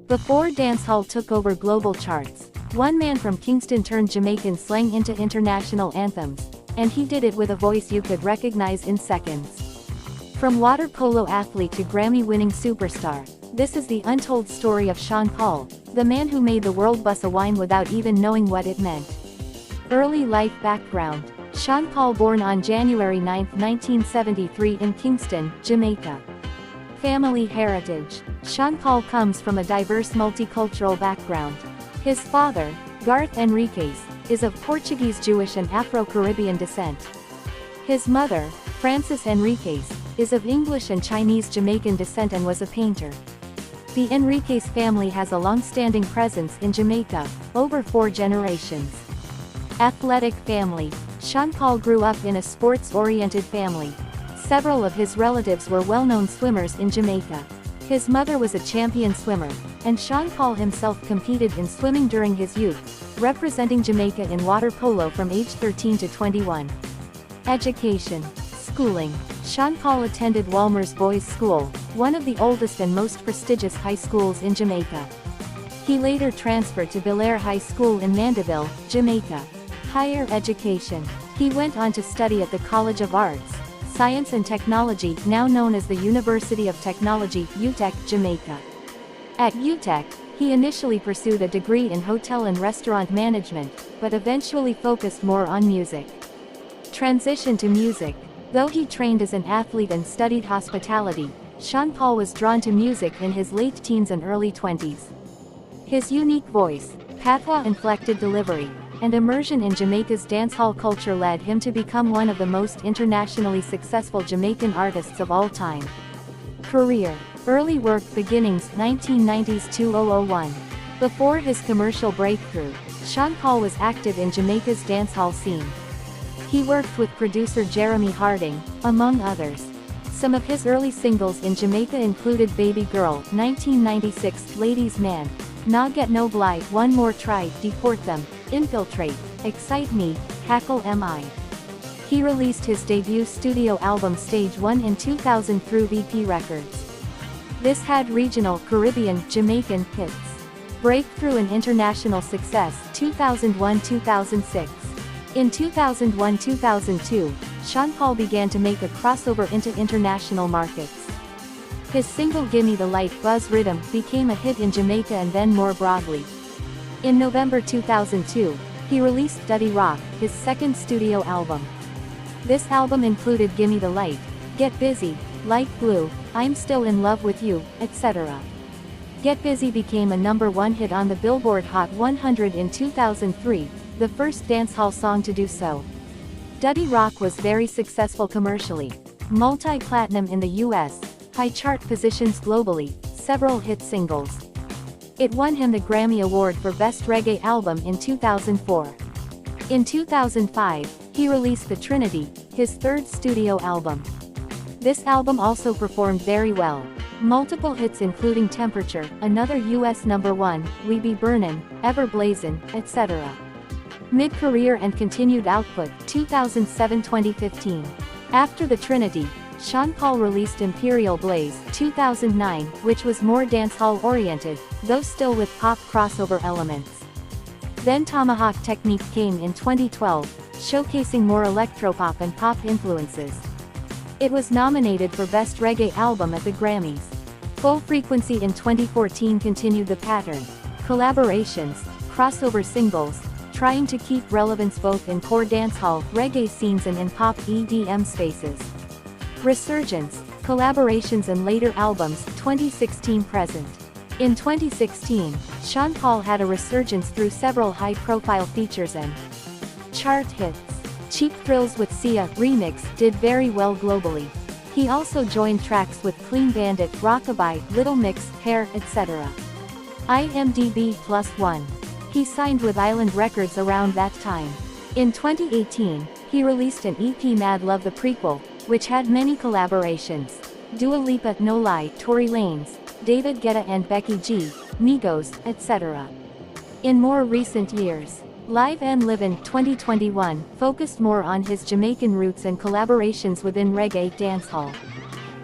Before dancehall took over global charts, one man from Kingston turned Jamaican slang into international anthems, and he did it with a voice you could recognize in seconds. From water polo athlete to Grammy-winning superstar, this is the untold story of Sean Paul, the man who made the world bust a wine without even knowing what it meant. Early life background: Sean Paul, born on January 9, 1973 in Kingston, Jamaica. Family heritage: Sean Paul comes from a diverse multicultural background. His father, Garth Enriquez, is of Portuguese, Jewish and Afro-Caribbean descent. His mother, Frances Enriquez, is of English and Chinese Jamaican descent and was a painter. The Enriquez family has a long-standing presence in Jamaica, over 4 generations. Athletic family: Sean Paul grew up in a sports-oriented family. Several of his relatives were well-known swimmers in Jamaica. His mother was a champion swimmer, and Sean Paul himself competed in swimming during his youth, representing Jamaica in water polo from age 13 to 21. Education. Schooling: Sean Paul attended Walmer's Boys' School, one of the oldest and most prestigious high schools in Jamaica. He later transferred to Bel-Air High School in Mandeville, Jamaica. Higher education: he went on to study at the College of Arts, Science and Technology, now known as the University of Technology, UTEC, Jamaica. At UTEC, he initially pursued a degree in hotel and restaurant management, but eventually focused more on music. Transition to music: though he trained as an athlete and studied hospitality, Sean Paul was drawn to music in his late teens and early 20s. His unique voice, patois-inflected delivery, and immersion in Jamaica's dancehall culture led him to become one of the most internationally successful Jamaican artists of all time. Career. Early work beginnings: 1990s 2001. Before his commercial breakthrough, Sean Paul was active in Jamaica's dancehall scene. He worked with producer Jeremy Harding, among others. Some of his early singles in Jamaica included Baby Girl, 1996, Ladies Man, Nah Get No Bly, One More Try, Deport Them, Infiltrate, Excite Me, Hackle Mi. He released his debut studio album Stage 1 in 2000 through VP Records. This had regional, Caribbean, Jamaican hits. Breakthrough and international success: 2001-2006. In 2001-2002, Sean Paul began to make a crossover into international markets. His single Gimme the Light Buzz Rhythm became a hit in Jamaica and then more broadly. In November 2002, he released Dutty Rock, his second studio album. This album included Gimme the Light, Get Busy, Like Glue, I'm Still in Love with You, etc. Get Busy became a #1 hit on the Billboard Hot 100 in 2003, the first dancehall song to do so. Dutty Rock was very successful commercially. Multi-platinum in the US, high chart positions globally, several hit singles. It won him the Grammy Award for Best Reggae Album in 2004. In 2005, he released The Trinity, his third studio album. This album also performed very well. Multiple hits including Temperature, another US #1, We Be Burnin', Ever Blazin', etc. Mid-career and continued output: 2007-2015. After The Trinity, Sean Paul released Imperial Blaze, 2009, which was more dancehall-oriented, though still with pop crossover elements. Then Tomahawk Technique came in 2012, showcasing more electropop and pop influences. It was nominated for Best Reggae Album at the Grammys. Full Frequency in 2014 continued the pattern. Collaborations, crossover singles, trying to keep relevance both in core dancehall, reggae scenes and in pop EDM spaces. Resurgence, collaborations and later albums, 2016-present. In 2016, Sean Paul had a resurgence through several high-profile features and chart hits. Cheap Thrills with Sia remix did very well globally. He also joined tracks with Clean Bandit, Rockabye, Little Mix, Hair, etc. IMDb +1. He signed with Island Records around that time. In 2018, he released an EP Mad Love the Prequel, which had many collaborations. Dua Lipa, No Lie, Tory Lanez, David Guetta and Becky G, Migos, etc. In more recent years, Live and Livin' 2021 focused more on his Jamaican roots and collaborations within reggae dancehall.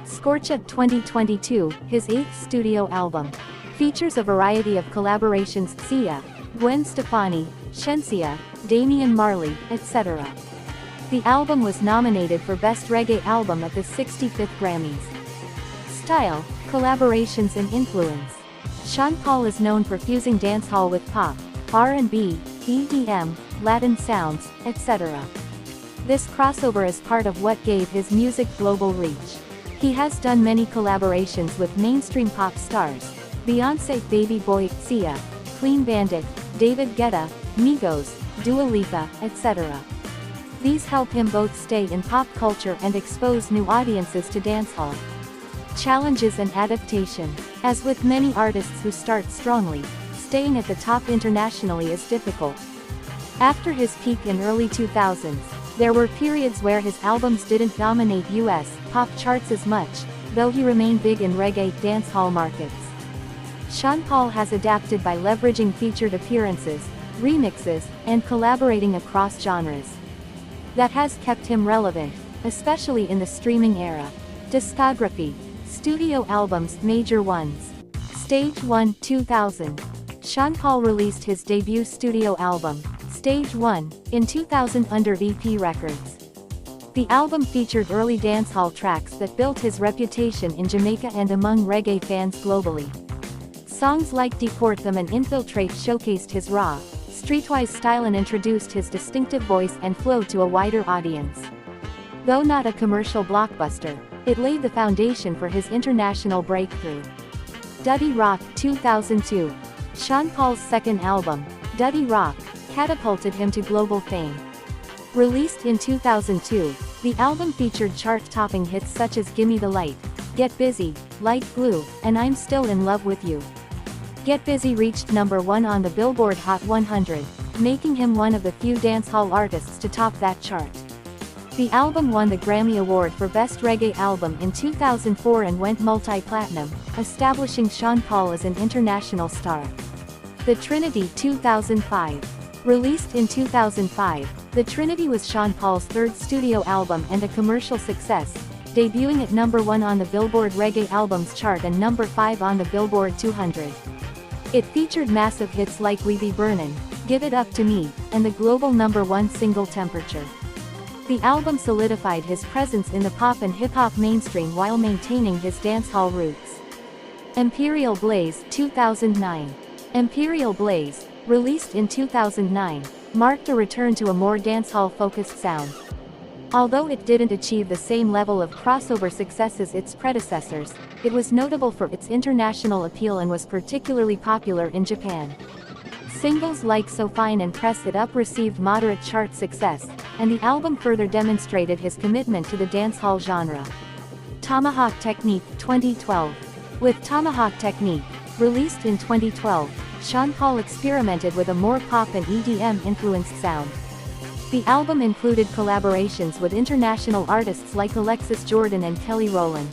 Scorcha 2022, his 8th studio album. features a variety of collaborations: Sia, Gwen Stefani, Shensia, Damian Marley, etc. The album was nominated for Best Reggae Album at the 65th Grammys. Style, collaborations and influence. Sean Paul is known for fusing dancehall with pop, R&B, EDM, Latin sounds, etc. This crossover is part of what gave his music global reach. He has done many collaborations with mainstream pop stars: Beyoncé, Baby Boy, Sia, Clean Bandit, David Guetta, Migos, Dua Lipa, etc. These help him both stay in pop culture and expose new audiences to dancehall. Challenges and adaptation. As with many artists who start strongly, staying at the top internationally is difficult. After his peak in early 2000s, there were periods where his albums didn't dominate US pop charts as much, though he remained big in reggae dancehall markets. Sean Paul has adapted by leveraging featured appearances, remixes, and collaborating across genres. That has kept him relevant, especially in the streaming era. Discography. Studio albums: Major Ones. Stage 1, 2000. Sean Paul released his debut studio album, Stage 1, in 2000 under EP Records. The album featured early dancehall tracks that built his reputation in Jamaica and among reggae fans globally. Songs like Deport Them and Infiltrate showcased his raw, streetwise style and introduced his distinctive voice and flow to a wider audience. Though not a commercial blockbuster, it laid the foundation for his international breakthrough. Dutty Rock, 2002. Sean Paul's second album, Dutty Rock, catapulted him to global fame. Released in 2002, the album featured chart-topping hits such as Gimme the Light, Get Busy, Like Glue, and I'm Still in Love with You. Get Busy reached number 1 on the Billboard Hot 100, making him one of the few dancehall artists to top that chart. The album won the Grammy Award for Best Reggae Album in 2004 and went multi-platinum, establishing Sean Paul as an international star. The Trinity, 2005. Released in 2005, The Trinity was Sean Paul's third studio album and a commercial success, debuting at number 1 on the Billboard Reggae Albums chart and number 5 on the Billboard 200. It featured massive hits like We Be Burnin', Give It Up to Me, and the global number 1 single Temperature. The album solidified his presence in the pop and hip-hop mainstream while maintaining his dancehall roots. Imperial Blaze, 2009. Imperial Blaze, released in 2009, marked a return to a more dancehall-focused sound. Although it didn't achieve the same level of crossover success as its predecessors, it was notable for its international appeal and was particularly popular in Japan. Singles like So Fine and Press It Up received moderate chart success, and the album further demonstrated his commitment to the dancehall genre. Tomahawk Technique, 2012. With Tomahawk Technique, released in 2012, Sean Paul experimented with a more pop and EDM-influenced sound. The album included collaborations with international artists like Alexis Jordan and Kelly Rowland.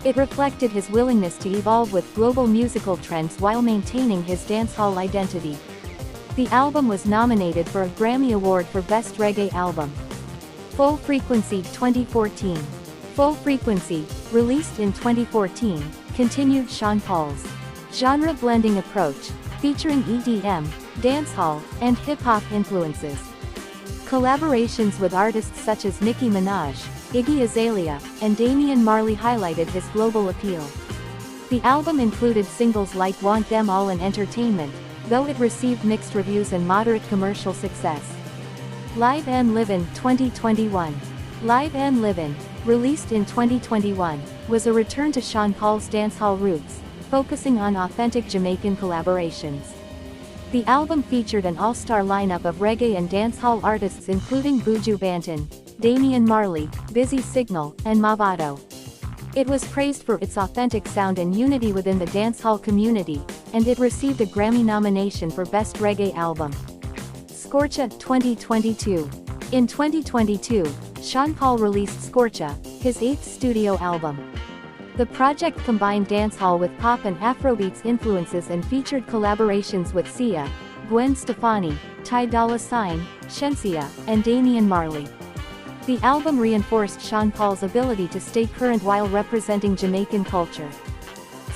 It reflected his willingness to evolve with global musical trends while maintaining his dancehall identity. The album was nominated for a Grammy Award for Best Reggae Album. Full Frequency, 2014. Full Frequency, released in 2014, continued Sean Paul's genre-blending approach, featuring EDM, dancehall, and hip-hop influences. Collaborations with artists such as Nicki Minaj, Iggy Azalea, and Damian Marley highlighted his global appeal. The album included singles like Want Them All and Entertainment, though it received mixed reviews and moderate commercial success. Live and Livin', 2021. Live and Livin', released in 2021, was a return to Sean Paul's dancehall roots, focusing on authentic Jamaican collaborations. The album featured an all-star lineup of reggae and dancehall artists including Buju Banton, Damian Marley, Busy Signal, and Mavado. It was praised for its authentic sound and unity within the dancehall community, and it received a Grammy nomination for Best Reggae Album. Scorcha, 2022. In 2022, Sean Paul released Scorcha, his 8th studio album. The project combined dancehall with pop and Afrobeats influences and featured collaborations with Sia, Gwen Stefani, Ty Dolla $ign, Shensia, and Damian Marley. The album reinforced Sean Paul's ability to stay current while representing Jamaican culture.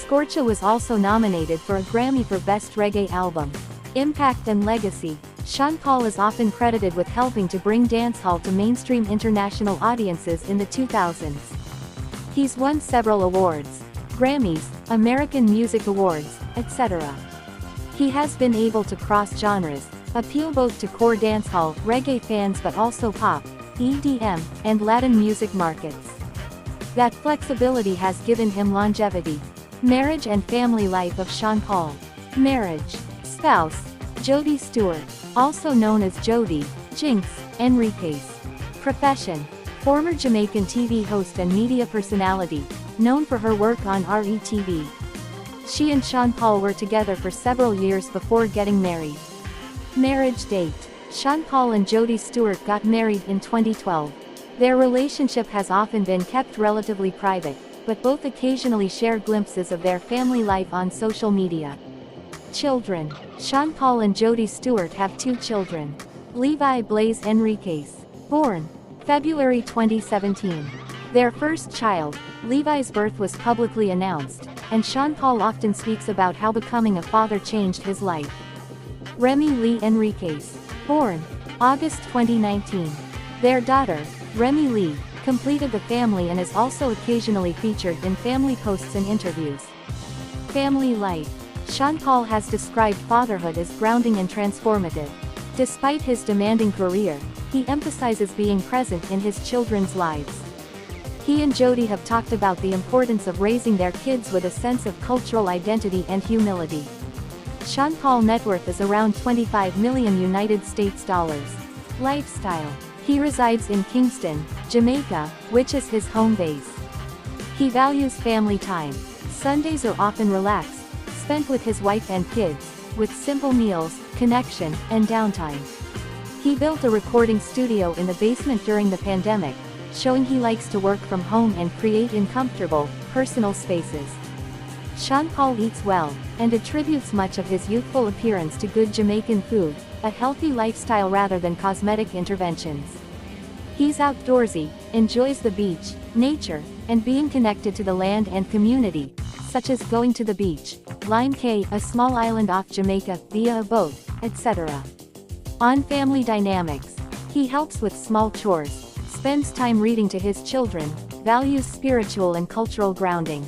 Scorcha was also nominated for a Grammy for Best Reggae Album. Impact and legacy. Sean Paul is often credited with helping to bring dancehall to mainstream international audiences in the 2000s. He's won several awards, Grammys, American Music Awards, etc. He has been able to cross genres, appeal both to core dancehall, reggae fans but also pop, EDM, and Latin music markets. That flexibility has given him longevity. Marriage and family life of Sean Paul. Marriage. Spouse, Jody Stewart, also known as Jody, Jinx, Enriquez. Profession. Former Jamaican TV host and media personality, known for her work on RETV. She and Sean Paul were together for several years before getting married. Marriage date. Sean Paul and Jody Stewart got married in 2012. Their relationship has often been kept relatively private, but both occasionally share glimpses of their family life on social media. Children. Sean Paul and Jody Stewart have 2 children. Levi Blaze Enriquez, born February 2017. Their first child, Levi's birth was publicly announced, and Sean Paul often speaks about how becoming a father changed his life. Remy Lee Enriquez, born August 2019. Their daughter, Remy Lee, completed the family and is also occasionally featured in family posts and interviews. Family life. Sean Paul has described fatherhood as grounding and transformative. Despite his demanding career, he emphasizes being present in his children's lives. He and Jody have talked about the importance of raising their kids with a sense of cultural identity and humility. Sean Paul net worth is around $25 million United States dollars. Lifestyle. He resides in Kingston, Jamaica, which is his home base. He values family time. Sundays are often relaxed, spent with his wife and kids, with simple meals, connection, and downtime. He built a recording studio in the basement during the pandemic, showing he likes to work from home and create in comfortable, personal spaces. Sean Paul eats well, and attributes much of his youthful appearance to good Jamaican food, a healthy lifestyle rather than cosmetic interventions. He's outdoorsy, enjoys the beach, nature, and being connected to the land and community, such as going to the beach, Lime Cay, a small island off Jamaica, via a boat, etc. On family dynamics. He helps with small chores, spends time reading to his children, values spiritual and cultural grounding.